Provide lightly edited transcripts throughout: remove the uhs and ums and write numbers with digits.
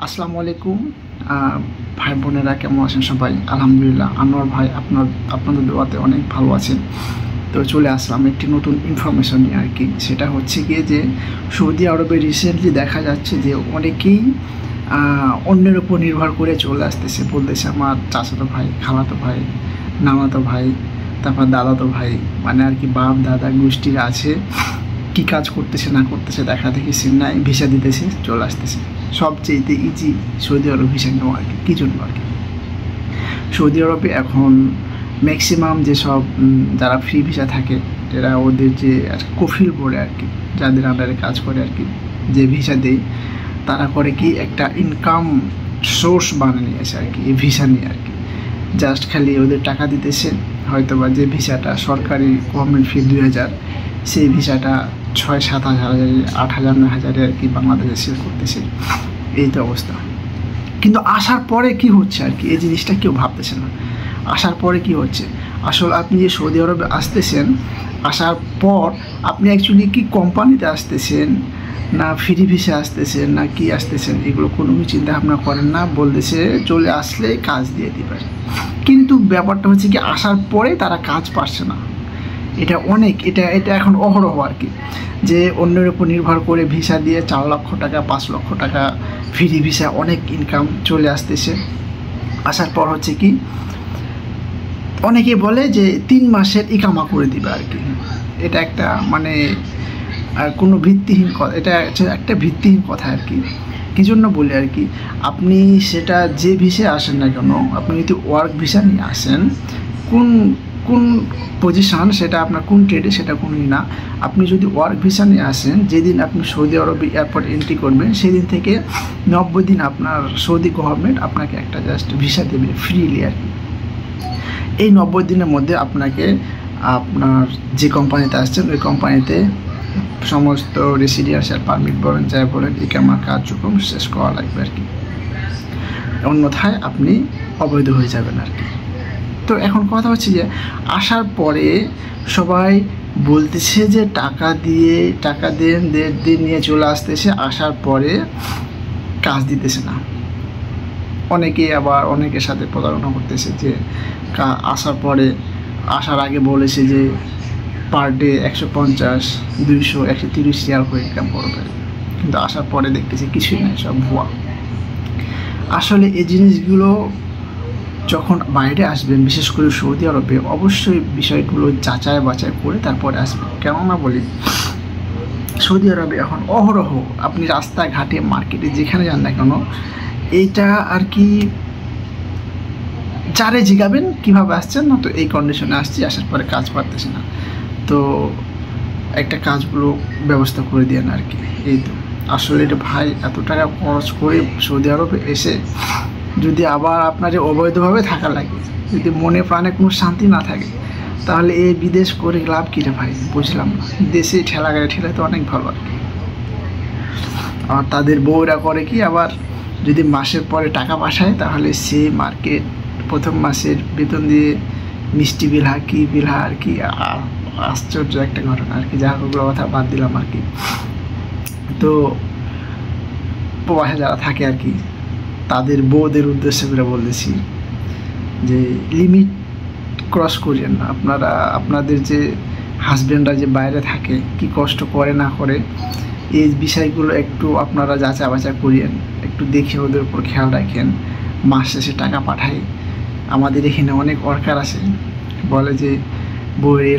আসসালামু আলাইকুম ভাই বোনেরা, কেমন আছেন সবাই? আলহামদুলিল্লাহ, আনোয়ার ভাই আপনাদের দোয়াতে অনেক ভালো আছেন। তো চলে আসলাম একটি নতুন ইনফরমেশন নিয়ে আর কি। সেটা হচ্ছে গিয়ে যে সৌদি আরবে রিসেন্টলি দেখা যাচ্ছে যে অনেকেই অন্যের উপর নির্ভর করে চলে আসতেছে, বলতেছে আমার চাচাতো ভাই, খালাতো ভাই, নানাতো ভাই, তারপর দাদাতো ভাই, মানে আর কি বাপ দাদা গোষ্ঠীর আছে, কী কাজ করতেছে না করতেছে দেখা দেখি সিমনায় ভিসা দিতেছে, চলে আসতেছে। সবচেয়েতে ইজি সৌদি আরব ভিসা নেওয়া আর কি। কী জন্য আর কি, সৌদি আরবে এখন ম্যাক্সিমাম যেসব যারা ফ্রি ভিসা থাকে, এরা ওদের যে কফিল বোর্ডে আর কি, যাদের আন্ডারে কাজ করে আর কি, যে ভিসা দেয়, তারা করে কি একটা ইনকাম সোর্স বানিয়ে নিয়েছে আর কি এই ভিসা নিয়ে আর কি। জাস্ট খালি ওদের টাকা দিতেছে, হয়তো বা যে ভিসাটা সরকারি গভর্নমেন্ট ফি 2000, সেই ভিসাটা 6-7 হাজার, 8,000 9,000 আর কি বাংলাদেশে সেল করতেছে। এই তো অবস্থা। কিন্তু আসার পরে কি হচ্ছে আর কি, এই জিনিসটা কেউ ভাবতেছে না। আসার পরে কি হচ্ছে, আসলে আপনি যে সৌদি আরবে আসতেছেন, আসার পর আপনি অ্যাকচুয়ালি কি কোম্পানিতে আসতেছেন না ফ্রি ভিসা আসতেছেন না কি আসতেছেন, এগুলো কোনো কিছু চিন্তা ভাবনা করেন না। বলতেছে চলে আসলে কাজ দিয়ে দিবেন, কিন্তু ব্যাপারটা হচ্ছে কি আসার পরে তারা কাজ পাচ্ছে না। এটা এখন অহরহ আর কি, যে অন্যের উপর নির্ভর করে ভিসা দিয়ে 4 লক্ষ টাকা 5 লক্ষ টাকা ফ্রি ভিসা অনেক ইনকাম চলে আসতেছে। আসার পর হচ্ছে কি অনেকে বলে যে 3 মাসের ইকামা করে দিবে আর কি। এটা একটা মানে কোনো ভিত্তিহীন কথা, এটা একটা ভিত্তিহীন কথা আর কি। কী জন্য বলি আর কি, আপনি সেটা যে ভিসে আসেন না কেন, আপনি যদি ওয়ার্ক ভিসা নিয়ে আসেন, কোন পজিশান সেটা আপনার কোন ট্রেডে সেটা কোনোই না। আপনি যদি ওয়ার্ক ভিসা নিয়ে আসেন, যেদিন আপনি সৌদি আরবে এয়ারপোর্ট এন্ট্রি করবেন, সেদিন থেকে 90 দিন আপনার সৌদি গভর্নমেন্ট আপনাকে একটা জাস্ট ভিসা দেবে ফ্রিলি আর কি। এই 90 দিনের মধ্যে আপনাকে আপনার যে কোম্পানিতে আসছেন ওই কোম্পানিতে সমস্ত রেসিডেন্সিয়াল পারমিট বলেন, যাই বলেন, ইকামার কার্যক্রম শেষ করা লাগবে আর কি। অন্যথায় আপনি অবৈধ হয়ে যাবেন আর কি। তো এখন কথা হচ্ছে যে আসার পরে সবাই বলতেছে যে টাকা দেন 1.5 দিন নিয়ে চলে আসতেছে, আসার পরে কাজ দিতেছে না। অনেকে আবার অনেকের সাথে প্রতারণা করতেছে যে আসার আগে বলেছে যে পার ডে 150, 200, 130 রিয়াল করে ইনকাম করবে, কিন্তু আসার পরে দেখতেছি কিছুই নাই, সব ভুয়া। আসলে এই জিনিসগুলো যখন বাইরে আসবেন, বিশেষ করে সৌদি আরবে, অবশ্যই বিষয়গুলো যাচাই বাছাই করে তারপরে আসবেন। কেননা বলি, সৌদি আরবে এখন অহরহ আপনি রাস্তাঘাটে মার্কেটে যেখানে যান না কেন, এইটা আর কি যারে জিগাবেন কীভাবে আসছেন না, তো এই কন্ডিশনে আসছি, আসার পরে কাজ পারতেছে না, তো একটা কাজগুলো ব্যবস্থা করে দেন আর কি। এই তো আসলে এটা ভাই, এত টাকা খরচ করে সৌদি আরবে এসে যদি আবার আপনার অবৈধভাবে থাকা লাগে, যদি মনে প্রাণে কোনো শান্তি না থাকে, তাহলে এই বিদেশ করে লাভ কী রে ভাই? বুঝলাম না। দেশে ঠেলা গাড়ি ঠেলাতে অনেক ভালো আর কি। আর তাদের বউরা করে কি, আবার যদি মাসের পরে টাকা পাঠায়, তাহলে সে মার্কেট প্রথম মাসের বেতন দিয়ে মিষ্টি বিলহা কি বিলহা আর কি। আশ্চর্য একটা ঘটনা আর কি। যা ওগুলো কথা বাদ দিলাম আর কি। তো প্রবাসে যারা থাকে আর কি, তাদের বউদের উদ্দেশ্য করে বলতেছি যে লিমিট ক্রস করিয়েন না। আপনাদের যে হাজব্যান্ডরা যে বাইরে থাকে, কি কষ্ট করে না করে, এই বিষয়গুলো একটু আপনারা যাচাই বাছাই করিয়েন, একটু দেখে ওদের উপর খেয়াল রাখেন। মাস শেষে টাকা পাঠাই। আমাদের এখানে অনেক ওয়ার্কার আছে, বলে যে বউয়ের এ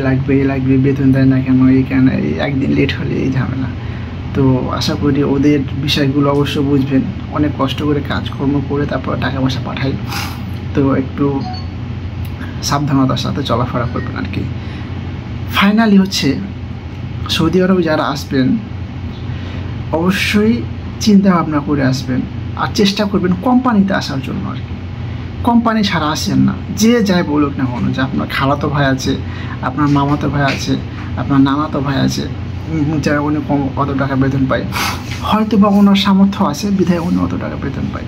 লাগবে, বেতন দেয় না কেন, এইখানে একদিন লেট হলে এই ঝামেলা। তো আশা করি ওদের বিষয়গুলো অবশ্য বুঝবেন। অনেক কষ্ট করে কাজকর্ম করে তারপর টাকা পয়সা পাঠাই, তো একটু সাবধানতার সাথে চলাফেরা করবেন আর কি। ফাইনালি হচ্ছে সৌদি আরবে যারা আসবেন, অবশ্যই চিন্তা ভাবনা করে আসবেন, আর চেষ্টা করবেন কোম্পানিতে আসার জন্য আর কি। কোম্পানি ছাড়া আসেন না। যে যাই বলুক না কেন, যে আপনার খালাতো ভাই আছে, আপনার মামাতো ভাই আছে, আপনার নানাতো ভাই আছে, যারা উনি অত টাকা বেতন পায়, হয়তো বা ওনার সামর্থ্য আছে বিধায় উনি অত টাকা বেতন পায়,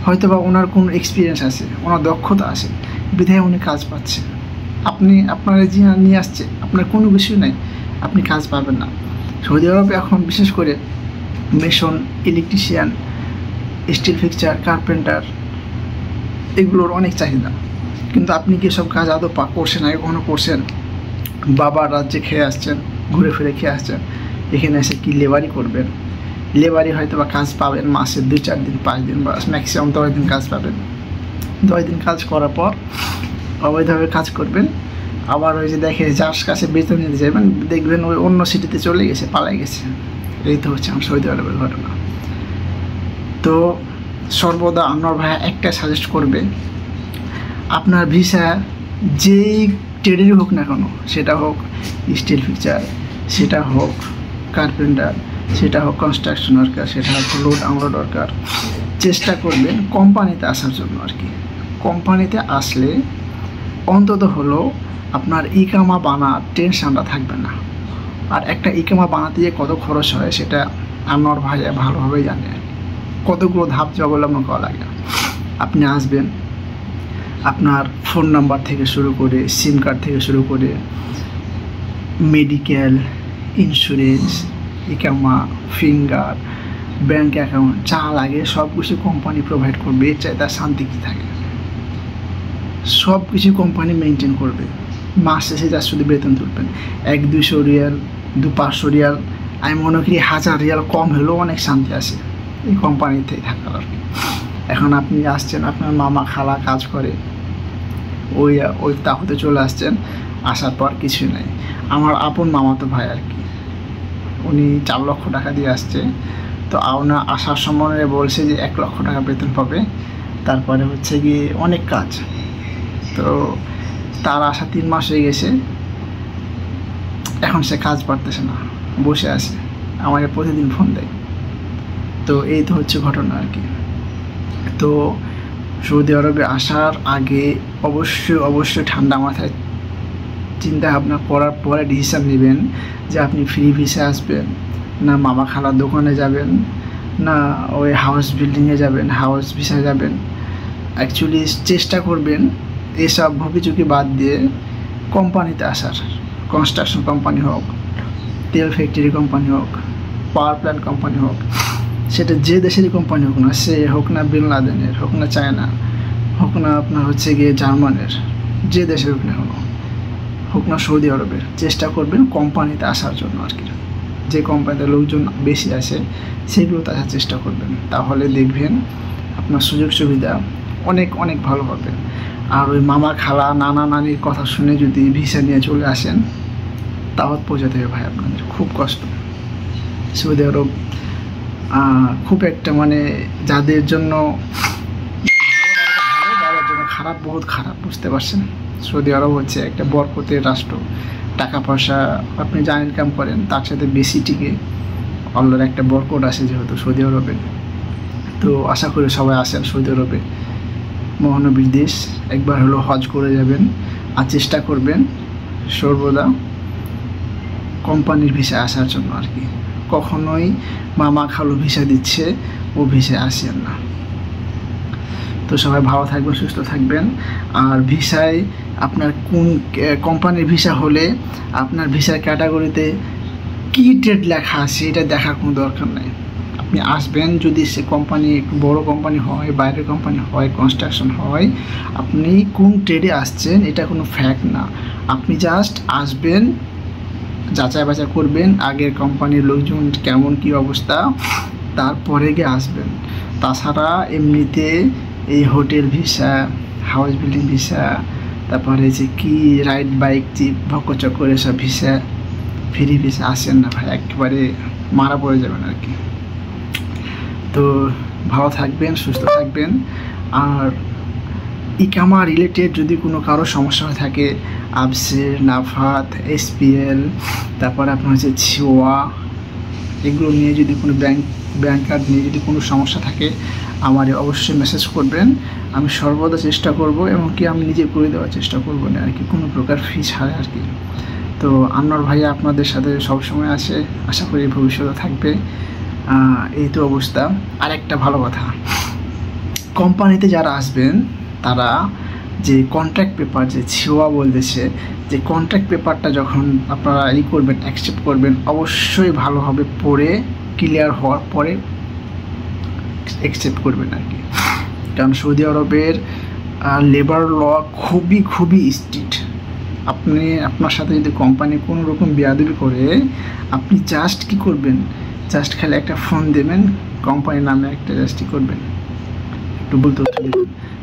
হয়তো বা ওনার কোনো এক্সপিরিয়েন্স আছে, ওনার দক্ষতা আছে বিধায় উনি কাজ পাচ্ছে। আপনার যে নিয়ে আসছে, আপনার কোনো বিষয় নাই, আপনি কাজ পাবেন না। সৌদি আরবে এখন বিশেষ করে mason, electrician, steel fixture, carpenter, এগুলোর অনেক চাহিদা। কিন্তু আপনি কি সব কাজ আদৌ করছেন, আগে কখনো করছেন? বাবার রাজ্যে খেয়ে আসছেন, ঘুরে ফিরে খেয়ে আসছেন, এখানে এসে কি লেবারি করবেন? লেবারি হয়তো বা কাজ পাবেন মাসে 2-4 দিন, 5 দিন, বা ম্যাক্সিমাম 10 দিন কাজ পাবেন। 10 দিন কাজ করার পর অবৈধভাবে কাজ করবেন, আবার ওই যে দেখে যার কাছে বেতন নিতে যাবেন, দেখবেন ওই অন্য সিটিতে চলে গেছে, পালাই গেছে। এই তো হচ্ছে আমার সৌদি আরবের ঘটনা। তো সর্বদা আনোয়ার ভাইয়া একটা সাজেস্ট করবে, আপনার ভিসা যেই ট্রেডেরই হোক না কেন, সেটা হোক স্টিল ফিক্সচার, সেটা হোক কার্পেন্টার, সেটা হোক কনস্ট্রাকশন ওয়ার্কার, সেটা হোক লোড আনলোড ওয়ার্কার, চেষ্টা করবেন কোম্পানিতে আসার জন্য আর কি। কোম্পানিতে আসলে অন্তত হলো আপনার ইকামা বানার টেনশনটা থাকবে না। আর একটা ইকামা বানাতে গিয়ে কত খরচ হয় সেটা আনোয়ার ভাইয়া ভালোভাবেই জানে, কতগুলো ধাপ অবলম্বন করা লাগে। আপনি আসবেন, আপনার ফোন নাম্বার থেকে শুরু করে, সিম কার্ড থেকে শুরু করে, মেডিকেল, ইন্স্যুরেন্স, ইকামা, ফিঙ্গার, ব্যাঙ্ক অ্যাকাউন্ট, যা লাগে সব কিছু কোম্পানি প্রোভাইড করবে। এর চাই তার শান্তি কী থাকে? সব কিছু কোম্পানি মেনটেন করবে। মাস শেষে যার শুধু বেতন তুলবেন 100-200 রিয়াল, 200-500 রিয়াল, আমি মনে করি 1000 রিয়াল কম হলেও অনেক শান্তি আছে এই কোম্পানিতেই থাকার আর কি। এখন আপনি আসছেন, আপনার মামা খালা কাজ করে, ওই তাহতে চলে আসছেন, আসার পর কিছুই নাই। আমার আপন মামাতো ভাই আর কি, উনি 4 লক্ষ টাকা দিয়ে আসছে। তো ওনার আসার সময় বলছে যে 1 লক্ষ টাকা বেতন পাবে, তারপরে হচ্ছে গিয়ে অনেক কাজ। তো তার আসা 3 মাস হয়ে গেছে, এখন সে কাজ পারতেছে না, বসে আছে, আমাকে প্রতিদিন ফোন দেয়। তো এই তো হচ্ছে ঘটনা আর কি। তো সৌদি আরবে আসার আগে অবশ্যই ঠান্ডা মাথায় চিন্তা ভাবনা করার পরে ডিসিশান নেবেন যে আপনি ফ্রি ভিসা আসবেন, না মামা খালার দোকানে যাবেন, না ওই হাউস বিল্ডিংয়ে যাবেন, হাউস ভিসায় যাবেন। অ্যাকচুয়ালি চেষ্টা করবেন এসব ভুকিচুকি বাদ দিয়ে কোম্পানিতে আসার। কনস্ট্রাকশন কোম্পানি হোক, তেল ফ্যাক্টরি কোম্পানি হোক, পাওয়ার প্ল্যান্ট কোম্পানি হোক, সেটা যে দেশেরই কোম্পানি হোক না, সে হোক না বিন লাদেনের, হোক না চায়না, হোক না আপনার হচ্ছে গিয়ে জার্মানের, যে দেশের হোক না হোক না সৌদি আরবের, চেষ্টা করবেন কোম্পানিতে আসার জন্য আর কি। যে কোম্পানিতে লোকজন বেশি আছে সেগুলোতে আসার চেষ্টা করবেন, তাহলে দেখবেন আপনার সুযোগ সুবিধা অনেক অনেক ভালো হবে। আর ওই মামা খালা নানা নানির কথা শুনে যদি ভিসা নিয়ে চলে আসেন, দাওয়াত পৌঁছাতে হবে ভাই আপনাদের, খুব কষ্ট। সৌদি আরব খুব একটা মানে যাদের জন্য যাদের জন্য খারাপ, বহুত খারাপ, বুঝতে পারছেন? সৌদি আরব হচ্ছে একটা বরকতের রাষ্ট্র। টাকা পয়সা আপনি যা ইনকাম করেন তার সাথে বেশি টিকে আল্লাহর একটা বরকত আছে যেহেতু সৌদি আরবে। তো আশা করি সবাই আসেন সৌদি আরবে, মহানবীর দেশ, একবার হলো হজ করে যাবেন। আর চেষ্টা করবেন সর্বদা কোম্পানির ভিসায় আসার জন্য আর কি। কখনোই মামা খালু ভিসা দিচ্ছে ও ভিসায় আসেন না। তো সবাই ভালো থাকবেন, সুস্থ থাকবেন। আর ভিসায় আপনার কোন কোম্পানির ভিসা হলে আপনার ভিসার ক্যাটাগরিতে কী ট্রেড লেখা আছে এটা দেখার কোনো দরকার নেই। আপনি আসবেন, যদি সে কোম্পানি একটু বড়ো কোম্পানি হয়, বাইরের কোম্পানি হয়, কনস্ট্রাকশন হয়, আপনি কোন ট্রেডে আসছেন এটা কোনো ফ্যাক্ট না। আপনি জাস্ট আসবেন, যাচাই বাছাই করবেন আগের কোম্পানির লোকজন কেমন কী অবস্থা, তারপরে গিয়ে আসবেন। তাছাড়া এমনিতে এই hotel visa, house building visa, তারপরে যে কি রাইড বাইক জিপ ভক্কচক্কর এসব ভিসা, ফ্রি ভিসা আসেন না ভাই, একেবারে মারা পড়ে যাবেন আর কি। তো ভালো থাকবেন, সুস্থ থাকবেন। আর ইকামা রিলেটেড যদি কোনো কারো সমস্যা হয়ে থাকে, আবসের, নাফাত, এসপিএল, তারপরে আপনার হচ্ছে ছিওয়া, এগুলো নিয়ে যদি কোনো ব্যাংক কার্ড নিয়ে যদি কোনো সমস্যা থাকে আমারে অবশ্যই মেসেজ করবেন। আমি সর্বদা চেষ্টা করব, এবং কি আমি নিজে করে দেওয়ার চেষ্টা করবো না আর কি, কোনো প্রকার ফি ছাড়ে আর কি। তো আনোয়ার ভাইয়া আপনাদের সাথে সবসময় আছে, আশা করি ভবিষ্যতে থাকবে। এই তো অবস্থা। আর একটা ভালো কথা, কোম্পানিতে যারা আসবেন তারা যে কন্ট্রাক্ট পেপার যে ছিওয়া বলতেছে, যে কন্ট্রাক্ট পেপারটা যখন আপনারা করবেন, অ্যাকসেপ্ট করবেন, অবশ্যই ভালোভাবে পড়ে ক্লিয়ার হওয়ার পরে অ্যাকসেপ্ট করবেন আর কি। কারণ সৌদি আরবের লেবার ল খুবই স্ট্রিক্ট। আপনার সাথে যদি কোম্পানি কোনো রকম বেয়াদবি করে, আপনি জাস্ট কী করবেন, জাস্ট খালি একটা ফোন দেবেন, কোম্পানির নামে একটা জাস্টই করবেন, একটু বলতে দেবেন,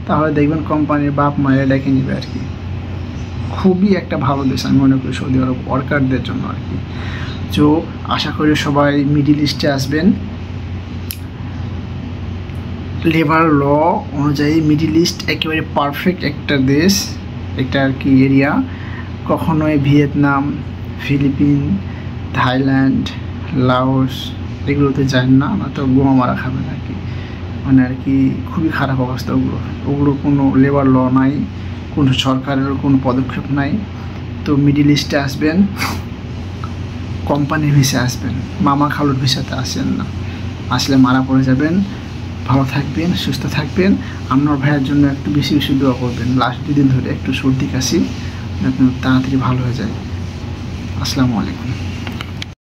তাহলে দেখবেন কোম্পানির বাপ মায়ের ডেকে নেবে আর কি। খুবই একটা ভালো দেশ আমি মনে করি সৌদি আরব ওয়ার্কারদের জন্য আর কি। তো আশা করি সবাই মিডিল ইস্টে আসবেন। লেবার ল অনুযায়ী মিডিল ইস্ট একেবারে পারফেক্ট একটা দেশ, একটা আর কি এরিয়া। কখনোই ভিয়েতনাম, ফিলিপিন, থাইল্যান্ড, লাওস এগুলোতে যান না, তো বোমা মারা খাবেন আর কি। মানে আর কি খুবই খারাপ অবস্থা ওগুলো কোনো লেবার ল নাই, কোনো সরকারের কোনো পদক্ষেপ নাই। তো মিডিল ইস্টে আসবেন, কোম্পানির ভিসা আসবেন, মামা খালুর ভিসাতে আসেন না, আসলে মারা পড়ে যাবেন। ভালো থাকবেন, সুস্থ থাকবেন। আপনার ভাইয়ের জন্য একটু বেশি দোয়া করবেন। লাস্ট 2 দিন ধরে একটু সর্দি কাশি, তাড়াতাড়ি ভালো হয়ে যায়। আসসালামু আলাইকুম।